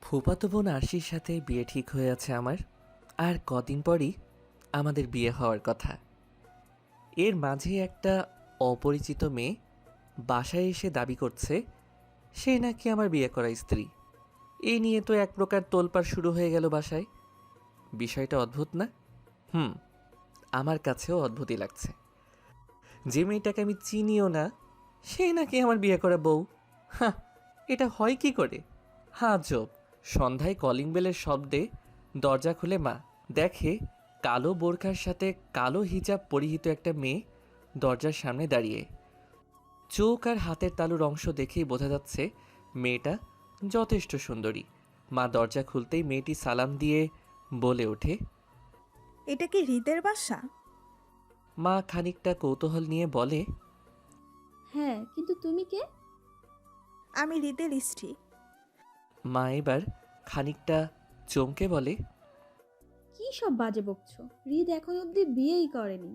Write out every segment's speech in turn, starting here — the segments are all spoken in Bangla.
ফুফাতো বোন আরশির সাথে বিয়ে ঠিক হয়ে আছে আমার। আর কদিন পরই আমাদের বিয়ে হওয়ার কথা। এর মাঝে একটা অপরিচিত মেয়ে বাসায় এসে দাবি করছে সে নাকি আমার বিয়ে করা স্ত্রী। এই নিয়ে তো এক প্রকার তোলপাড় শুরু হয়ে গেল বাসায়। বিষয়টা অদ্ভুত না? হুম, আমার কাছেও অদ্ভুতই লাগছে। যে মেয়েটাকে আমি চিনিও না সে নাকি আমার বিয়ে করা বউ। হ্যাঁ, এটা হয় কি করে? হ্যাঁ, জব। সন্ধ্যায় কলিং বেলের শব্দে দরজা খুলে মা দেখে কালো বোরখার সাথে কালো হিজাব পরিহিত একটা মেয়ে দরজার সামনে দাঁড়িয়ে। চোখ আর হাতের তালুর অংশ দেখেই বোঝা যাচ্ছে মেয়েটা যথেষ্ট সুন্দরী। মা দরজা খুলতেই মেয়েটি সালাম দিয়ে বলে ওঠে, এটা কি হৃদের বাসা? মা খানিকটা কৌতূহল নিয়ে বলে, হ্যাঁ, কিন্তু তুমি কে? আমি হৃদের স্ত্রী। মা এবার খানিকটা চমকে বলে, কি সব বাজে বকছো? হৃদ এখন অবধি বিয়েই করেনি।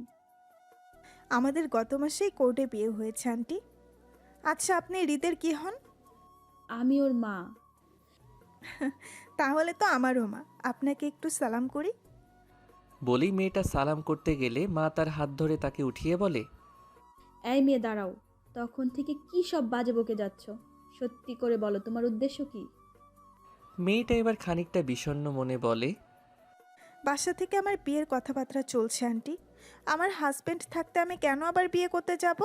আমাদের গত মাসেই কোর্টে বিয়ে হয়েছে আন্টি। আচ্ছা, আপনি হৃদের কি হন? আমি ওর মা। তাহলে তো আমারও মা। আপনাকে একটু সালাম করি। বলেই মেয়েটা সালাম করতে গেলে মা তার হাত ধরে তাকে উঠিয়ে বলে, এই মেয়ে দাঁড়াও, তখন থেকে কি সব বাজে বকে যাচ্ছ? সত্যি করে বলো, তোমার উদ্দেশ্য কি? মেয়েটা এবার খানিকটা বিষণ্ণ মনে বলে, বাসা থেকে আমার বিয়ের কথাবার্তা চলছে আন্টি। আমার হাজবেন্ড থাকতে আমি কেন আবার বিয়ে করতে যাব?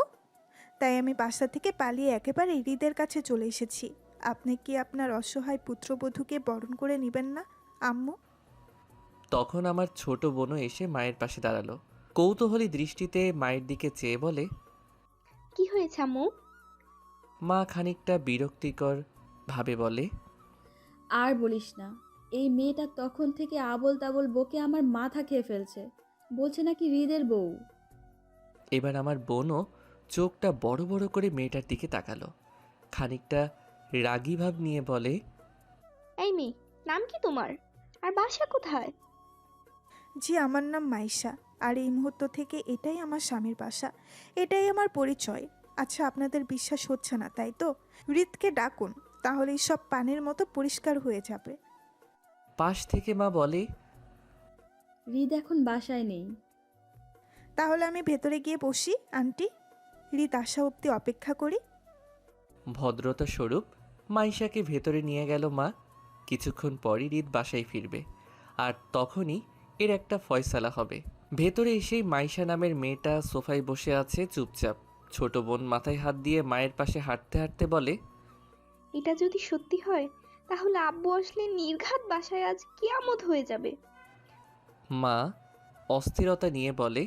তাই আমি বাসা থেকে পালিয়ে একেবারে হৃদের কাছে চলে এসেছি। আপনি কি আপনার অসহায় পুত্রবধূকে বরণ করে নেবেন না আম্মু? তখন আমার ছোট বোনও এসে মায়ের পাশে দাঁড়ালো। কৌতূহলী দৃষ্টিতে মায়ের দিকে চেয়ে বলে, কি হয়েছে আম্মু? মা খানিকটা বিরক্তিকর ভাবে বলে, আর বলিস না, এই মেয়েটা তখন থেকে আবোল তাবোল বকে আমার মাথা খেয়ে ফেলছে। বলছে নাকি হৃদের বউ। এবার আমার বোনও চোখটা বড় বড় করে মেয়েটার দিকে তাকালো। খানিকটা রাগী ভাব নিয়ে বলে, এই মেয়ে, নাম কি তোমার? আর বাসা কোথায়? জি, আমার নাম মাইশা। আর এই মুহূর্ত থেকে এটাই আমার স্বামীর বাসা। এটাই আমার পরিচয়। আচ্ছা, আপনাদের বিশ্বাস হচ্ছে না তাই তো? হৃদকে ডাকুন, তাহলেই সব পানির মতো পরিষ্কার হয়ে যাবে। পাশ থেকে মা বলে, হৃদ এখন বাসায় নেই। তাহলে আমি ভেতরে গিয়ে বসি আন্টি। হৃদ আসা অবধি অপেক্ষা করি। ভদ্রতা স্বরূপ মাইশাকে ভেতরে নিয়ে গেল মা। কিছুক্ষণ পরই হৃদ বাসায় ফিরবে, আর তখনই এর একটা ফয়সালা হবে। ভেতরে এসেই মাইশা নামের মেয়েটা সোফায় বসে আছে চুপচাপ। ছোট বোন মাথায় হাত দিয়ে মায়ের পাশে হাঁটতে হাঁটতে বলে, এটা যদি সত্যি হয় তাহলে আব্বু আসলে নির্ঘাত বাসায় আজ কিয়ামত হয়ে যাবে। মা অস্থিরতা নিয়ে বলে,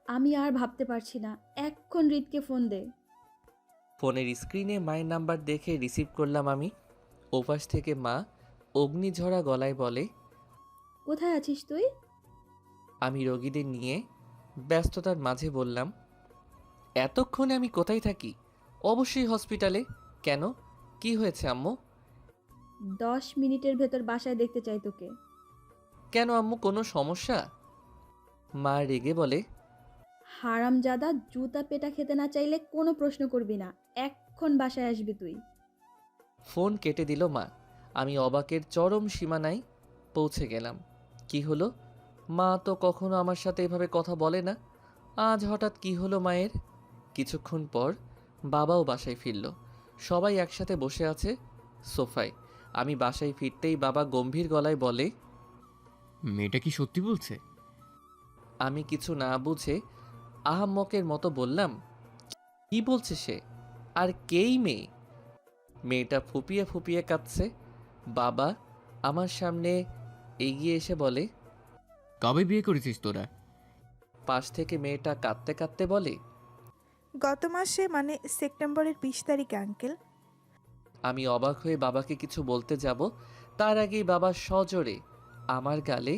আমি আর ভাবতে পারছি না, এক্ষণ হৃদকে ফোন দে। ফোনের স্ক্রিনে মায়ের নাম্বার দেখে রিসিভ করলাম আমি। ওপাশ থেকে মা অগ্নিঝরা গলায় বলে, কোথায় আছিস তুই? আমি রোগীদের নিয়ে ব্যস্ততার মাঝে বললাম, এতক্ষণে আমি কোথায় থাকি? অবশ্যই হসপিটালে। কেন, কি হয়েছে আম্মু? 10 মিনিটের ভেতর বাসায় দেখতে চাই তোকে। কেন আম্মু, কোনো সমস্যা? মা রেগে বলে, হারামজাদা, জুতা পেটা খেতে না চাইলে কোনো প্রশ্ন করবি না। এক্ষণ বাসায় আসবি তুই। ফোন কেটে দিল মা। আমি অবাকের চরম সীমানায় পৌঁছে গেলাম। কি হলো? মা তো কখনো আমার সাথে এভাবে কথা বলে না। আজ হঠাৎ কি হলো মায়ের? কিছুক্ষণ পর বাবাও বাসায় ফিরল। সবাই একসাথে বসে আছে সোফায়। আমি বাসায় ফিরতেই বাবা গম্ভীর গলায় বলে, মেয়েটা কি সত্যি বলছে? আমি কিছু না বুঝে আহাম্মকের মতো বললাম, কি বলছে সে? আর কেই মেয়ে? মেয়েটা ফুপিয়ে ফুপিয়ে কাঁদছে। বাবা আমার সামনে এগিয়ে এসে বলে, কবে বিয়ে করেছিস তোরা? পাশ থেকে মেয়েটা কাঁদতে কাঁদতে বলে, গত মাসে, মানে সেপ্টেম্বরের 20 তারিখে আঙ্কেল। আমি অবাক হয়ে বাবাকে কিছু বলতে যাব, তার আগেই বাবা সজোরে আমার গালে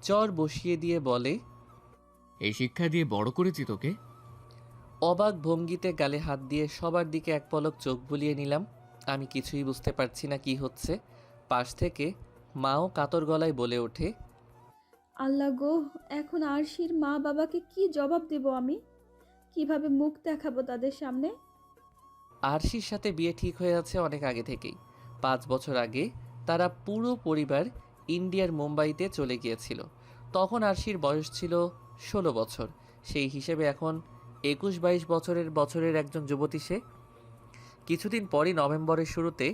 চর বসিয়ে দিয়ে বলে, এই শিক্ষা দিয়ে বড় করেছি তোকে। অবাক ভঙ্গিতে গালে হাত দিয়ে সবার দিকে এক পলক চোখ বুলিয়ে নিলাম। আমি কিছুই বুঝতে পারছি না কি হচ্ছে। পাশ থেকে মাও কাতর গলায় বলে ওঠে, আল্লাহ গো, এখন আরশির মা বাবাকে কি জবাব দেব আমি? কিভাবে মুখ দেখাবো তাদের সামনে? আরশির সাথে বিয়ে ঠিক হয়ে আছে অনেক আগে থেকেই। 5 বছর আগে তারা পুরো পরিবার ইন্ডিয়ার মুম্বাইতে চলে গিয়েছিল। তখন আরশির বয়স ছিল 16 বছর। সেই হিসেবে এখন 21-22 বছরের একজন যুবতী সে। কিছুদিন পরই নভেম্বরের শুরুতে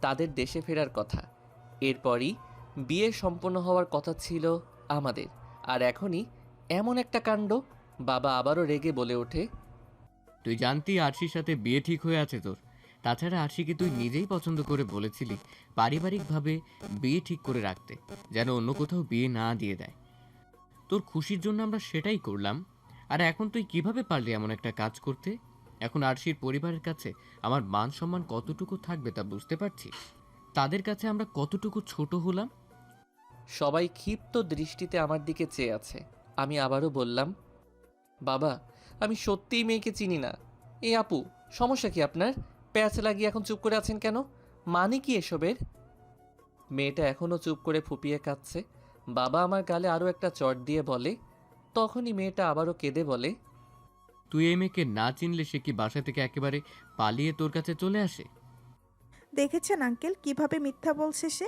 তাদের দেশে ফেরার কথা। এরপরই বিয়ে সম্পন্ন হওয়ার কথা ছিল আমাদের। আর এখনই এমন একটা কাণ্ড। বাবা আবারও রেগে বলে ওঠে, তুই জানতি আরশির সাথে বিয়ে ঠিক হয়ে আছে তোর। তাছাড়া আরশিকে তুই নিজেই পছন্দ করে বলেছিলি পারিবারিকভাবে বিয়ে ঠিক করে রাখতে, যেন অন্য কোথাও বিয়ে না দিয়ে দেয়। তোর খুশির জন্য আমরা সেটাই করলাম। আর এখন তুই কিভাবে পারলি এমন একটা কাজ করতে? এখন আরশির পরিবারের কাছে আমার মান সম্মান কতটুকু থাকবে তা বুঝতে পারছিস? তাদের কাছে আমরা কতটুকু ছোট হলাম। সবাই ক্ষিপ্ত দৃষ্টিতে আমার দিকে চেয়ে আছে। আমি আবারও বললাম, বাবা আমি সত্যিই মেয়েকে চিনি না। এই আপু, সমস্যা কি আপনার? প্যাচ লাগিয়ে এখন চুপ করে আছেন কেন? মানে কি এসবের? মেয়েটা এখনও চুপ করে ফুপিয়ে কাঁদছে। বাবা আমার গালে আরও একটা চট দিয়ে বলে। তখনই মেয়েটা আবারও কেঁদে বলে, তুই এই মেয়েকে না চিনলে সে কি বাসা থেকে একেবারে পালিয়ে তোর কাছে চলে আসে? দেখেছেন আঙ্কেল কিভাবে মিথ্যা বলছে সে?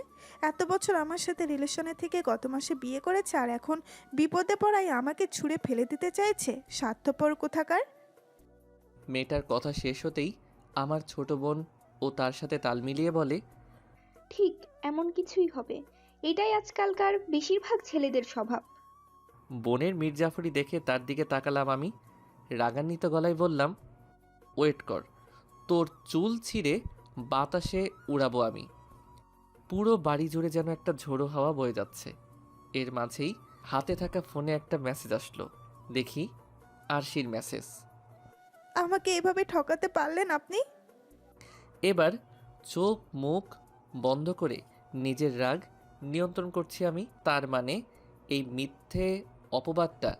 এত বছর আমার সাথে রিলেশনে থেকে গত মাসে বিয়ে করেছে, আর এখন বিপদে পড়ায় আমাকে ছুঁড়ে ফেলে দিতে চাইছে। স্বার্থপর কোথাকার। মেয়েটার কথা শেষ হতেই আমার ছোট বোন ও তার সাথে তাল মিলিয়ে বলে, ঠিক এমন কিছুই হবে। এটাই আজকালকার বেশিরভাগ ছেলেদের স্বভাব। বোনের মির্জাফরি দেখে তার দিকে তাকালাম আমি। রাগান্বিত গলায় বললাম, ওয়েট কর, তোর চুল ছিঁড়ে বাতাসে উড়াবো আমি। পুরো বাড়ি জুড়ে যেন একটা ঝোড়ো হাওয়া বয়ে যাচ্ছে। এর মাঝেই হাতে থাকা ফোনে একটা মেসেজ আসলো। দেখি আরশির মেসেজ। আমাকে এভাবে ঠকাতে পারলেন আপনি? এবার চোখ মুখ বন্ধ করে নিজের রাগ নিয়ন্ত্রণ করছি আমি। তার মানে এই মিথ্যে অপবাদটা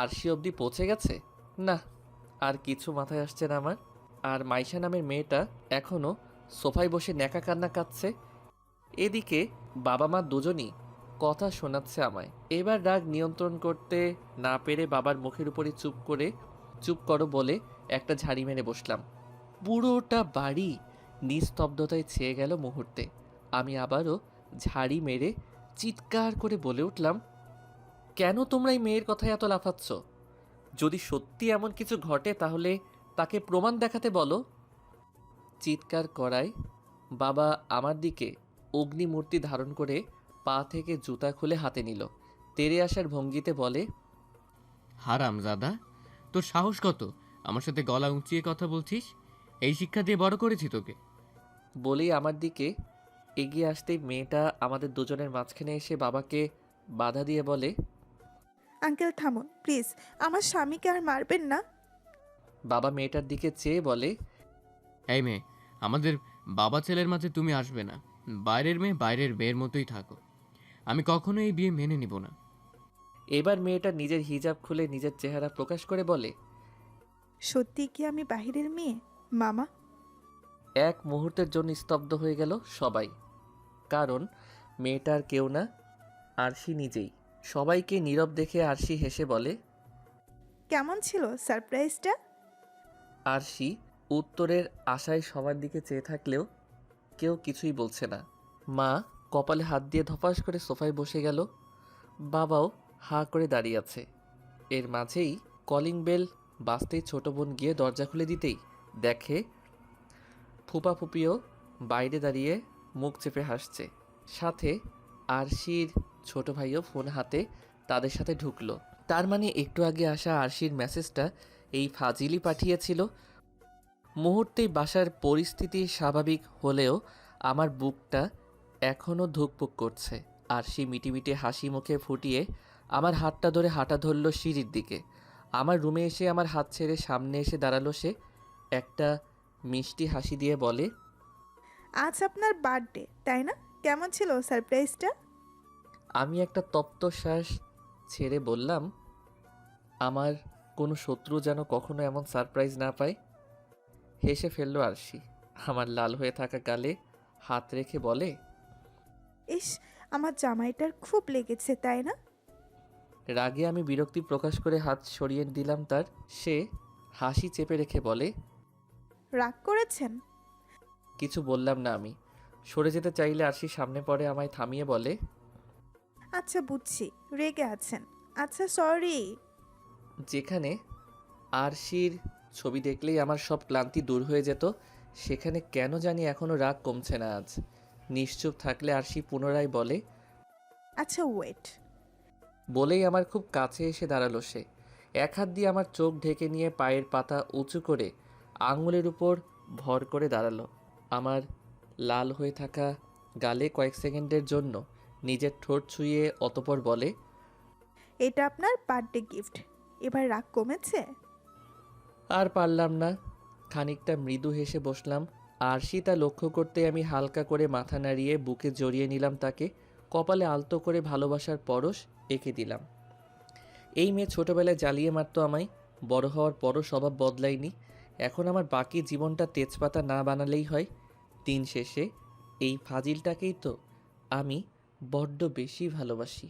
আরশি অবধি পৌঁছে গেছে? না, আর কিছু মাথায় আসছে না আমার। আর মাইশা নামের মেয়েটা এখনও সোফায় বসে ন্যাকা কান্না কাঁদছে। এদিকে বাবা মা দুজনই কথা শোনাচ্ছে আমায়। এবার রাগ নিয়ন্ত্রণ করতে না পেরে বাবার মুখের উপরই চুপ করো বলে একটা ঝাড়ি মেরে বসলাম। পুরোটা বাড়ি নিস্তব্ধতায় ছেয়ে গেল মুহূর্তে। আমি আবারও ঝাড়ি মেরে চিৎকার করে বলে উঠলাম, কেন তোমরা এই মেয়ের কথায় এত লাফাচ্ছ? যদি সত্যি এমন কিছু ঘটে তাহলে তাকে প্রমাণ দেখাতে বলো। চিৎকার করায় বাবা আমার দিকে অগ্নিমূর্তি ধারণ করে পা থেকে জুতা খুলে হাতে নিল। তেরে আসার ভঙ্গিতে বলে, হারামজাদা, তোর সাহস কত আমার সাথে গলা উঁচিয়ে কথা বলছিস? এই শিক্ষা দিয়ে বড় করেছি তোকে। বলেই আমার দিকে এগিয়ে আসতেই মেয়েটা আমাদের দুজনের মাঝখানে এসে বাবাকে বাধা দিয়ে বলে, আঙ্কেল থামুন প্লিজ, আমার স্বামীকে আর মারবেন না। বাবা মেয়েটার দিকে চেয়ে বলে, এই মেয়ে, আমাদের বাবা ছেলের মাঝে তুমি আসবে না। বাইরের মেয়ে বাইরের মেয়ের মতোই থাকো। আমি কখনো এই বিয়ে মেনে নিব না। এবার মেয়েটা নিজের হিজাব খুলে নিজের চেহারা প্রকাশ করে বলে, সত্যি কি আমি বাহিরের মেয়ে মামা? এক মুহূর্তের জন্য স্তব্ধ হয়ে গেল সবাই। কারণ মেয়েটার কেউ না, আরশি নিজেই। সবাইকে নীরব দেখে আরশি হেসে বলে, কেমন ছিল সারপ্রাইজটা? আরশি উত্তরের আশায় সবার দিকে চেয়ে থাকলেও কেউ কিছুই বলছে না। মা কপালে হাত দিয়ে ধপাস করে সোফায় বসে গেল। বাবাও হাঁ করে দাঁড়িয়ে আছে। এর মাঝেই কলিং বেল বাজতেই ছোট বোন গিয়ে দরজা খুলে দিতেই দেখে ফুপা ফুপিও বাইরে দাঁড়িয়ে মুখ চেপে হাসছে। সাথে আরশির ছোট ভাইও ফোন হাতে তাদের সাথে ঢুকলো। তার মানে একটু আগে আসা আরশির মেসেজটা এই ফাজিলই পাঠিয়েছিল। মুহূর্তেই বাসার পরিস্থিতি স্বাভাবিক হলেও আমার বুকটা এখনও ধুকপুক করছে। আরশি মিটিমিটি হাসি মুখে ফুটিয়ে আমার হাতটা ধরে হাঁটা ধরল সিঁড়ির দিকে। আমার রুমে এসে আমার হাত ছেড়ে সামনে এসে দাঁড়ালো সে। একটা মিষ্টি হাসি দিয়ে বলে, আজ আপনার বার্থডে তাই না? কেমন ছিল সারপ্রাইজটা? আমি একটা তপ্ত শ্বাস ছেড়ে বললাম, আমার কোনো শত্রু যেন কখনো এমন সারপ্রাইজ না পায়। হেসে ফেলল আরশি। আমার লাল হয়ে থাকা গালে হাত রেখে বলে, ইস, আমার জামাইটার খুব লেগেছে তাই না? রাগে আমি বিরক্তি প্রকাশ করে হাত সরিয়ে দিলাম তার। সে হাসি চেপে রেখে বলে, রাগ করেছেন? কিছু বললাম না আমি। সরে যেতে চাইলে আরশি সামনে পড়ে আমায় থামিয়ে বলে, আচ্ছা বুঝছি, রেগে আছেন। আচ্ছা সরি। যেখানে আরশির ছবি দেখলেই আমার সব ক্লান্তি দূর হয়ে যেত, সেখানে কেন জানি এখনও রাগ কমছে না আজ। নিশ্চুপ থাকলে আরশি পুনরায় বলে, আচ্ছা ওয়েট। বলেই আমার খুব কাছে এসে দাঁড়ালো সে। এক হাত দিয়ে আমার চোখ ঢেকে নিয়ে পায়ের পাতা উঁচু করে আঙুলের উপর ভর করে দাঁড়ালো। আমার লাল হয়ে থাকা গালে কয়েক সেকেন্ডের জন্য নিজের ঠোঁট ছুঁয়ে অতপর বলে, এটা আপনার বার্থডে গিফট। এবার রাগ কমেছে? আর পারলাম না, খানিকটা মৃদু হেসে বসলাম। আরশি তা লক্ষ্য করতে আমি হালকা করে মাথা নাড়িয়ে বুকে জড়িয়ে নিলাম তাকে। কপালে আলতো করে ভালোবাসার পরশ এঁকে দিলাম। এই মেয়ে ছোটবেলায় জ্বালিয়ে মারতো আমায়, বড় হওয়ার পরও স্বভাব বদলায়নি। এখন আমার বাকি জীবনটা তেজপাতা না বানালেই হয়। দিন শেষে এই ফাজিলটাকেই তো আমি বড্ড বেশি ভালোবাসি।